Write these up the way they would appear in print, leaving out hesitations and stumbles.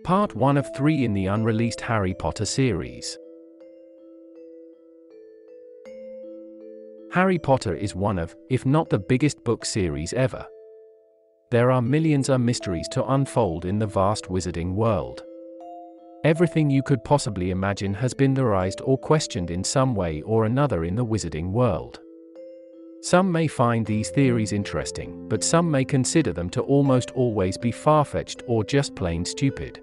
Part 1 of 3 in the unreleased Harry Potter series. Harry Potter is one of, if not the biggest book series ever. There are millions of mysteries to unfold in the vast wizarding world. Everything you could possibly imagine has been theorized or questioned in some way or another in the wizarding world. Some may find these theories interesting, but some may consider them to almost always be far-fetched or just plain stupid.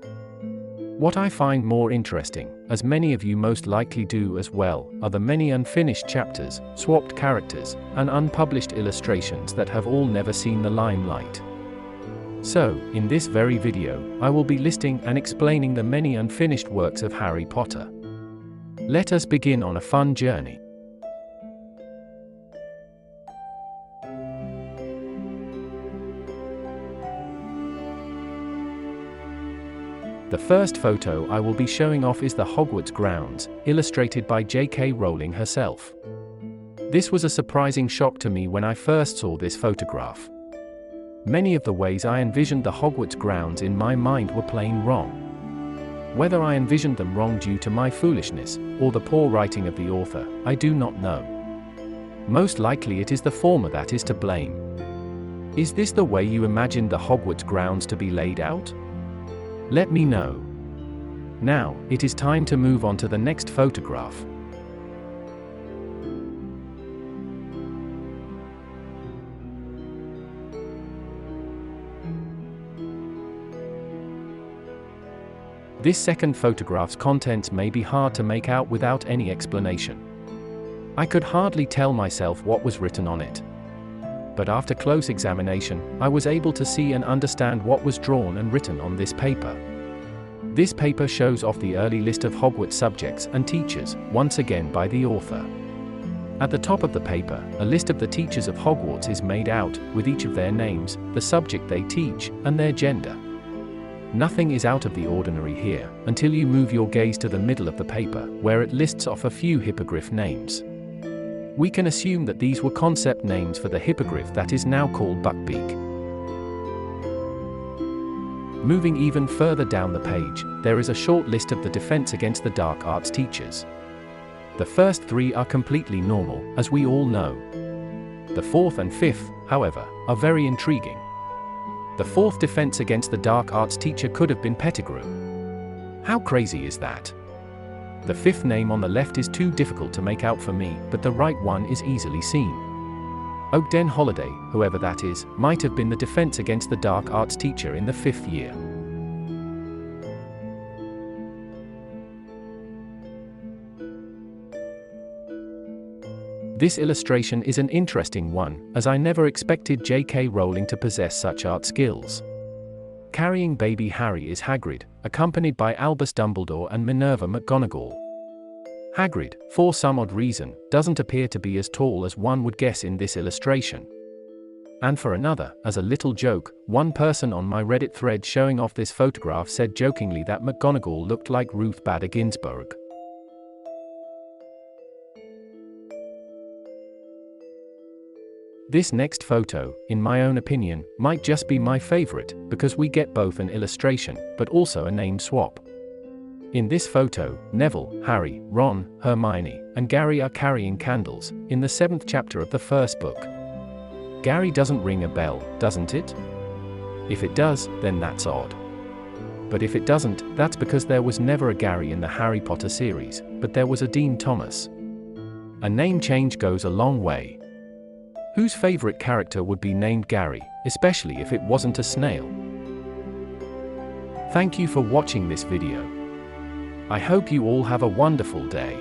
What I find more interesting, as many of you most likely do as well, are the many unfinished chapters, swapped characters, and unpublished illustrations that have all never seen the limelight. So, in this very video, I will be listing and explaining the many unfinished works of Harry Potter. Let us begin on a fun journey. The first photo I will be showing off is the Hogwarts Grounds, illustrated by J.K. Rowling herself. This was a surprising shock to me when I first saw this photograph. Many of the ways I envisioned the Hogwarts Grounds in my mind were plain wrong. Whether I envisioned them wrong due to my foolishness, or the poor writing of the author, I do not know. Most likely it is the former that is to blame. Is this the way you imagined the Hogwarts Grounds to be laid out? Let me know. Now, it is time to move on to the next photograph. This second photograph's contents may be hard to make out without any explanation. I could hardly tell myself what was written on it. But after close examination, I was able to see and understand what was drawn and written on this paper. This paper shows off the early list of Hogwarts subjects and teachers, once again by the author. At the top of the paper, a list of the teachers of Hogwarts is made out, with each of their names, the subject they teach, and their gender. Nothing is out of the ordinary here, until you move your gaze to the middle of the paper, where it lists off a few hippogriff names. We can assume that these were concept names for the hippogriff that is now called Buckbeak. Moving even further down the page, there is a short list of the Defense Against the Dark Arts teachers. The first 3 are completely normal, as we all know. The 4th and 5th, however, are very intriguing. The 4th Defense Against the Dark Arts teacher could have been Pettigrew. How crazy is that? The 5th name on the left is too difficult to make out for me, but the right one is easily seen. Ogden Holiday, whoever that is, might have been the Defense Against the Dark Arts teacher in the 5th year. This illustration is an interesting one, as I never expected J.K. Rowling to possess such art skills. Carrying baby Harry is Hagrid, accompanied by Albus Dumbledore and Minerva McGonagall. Hagrid, for some odd reason, doesn't appear to be as tall as one would guess in this illustration. And for another, as a little joke, one person on my Reddit thread showing off this photograph said jokingly that McGonagall looked like Ruth Bader Ginsburg. This next photo, in my own opinion, might just be my favorite, because we get both an illustration, but also a name swap. In this photo, Neville, Harry, Ron, Hermione, and Gary are carrying candles, in the 7th chapter of the first book. Gary doesn't ring a bell, doesn't it? If it does, then that's odd. But if it doesn't, that's because there was never a Gary in the Harry Potter series, but there was a Dean Thomas. A name change goes a long way. Whose favorite character would be named Gary, especially if it wasn't a snail? Thank you for watching this video. I hope you all have a wonderful day.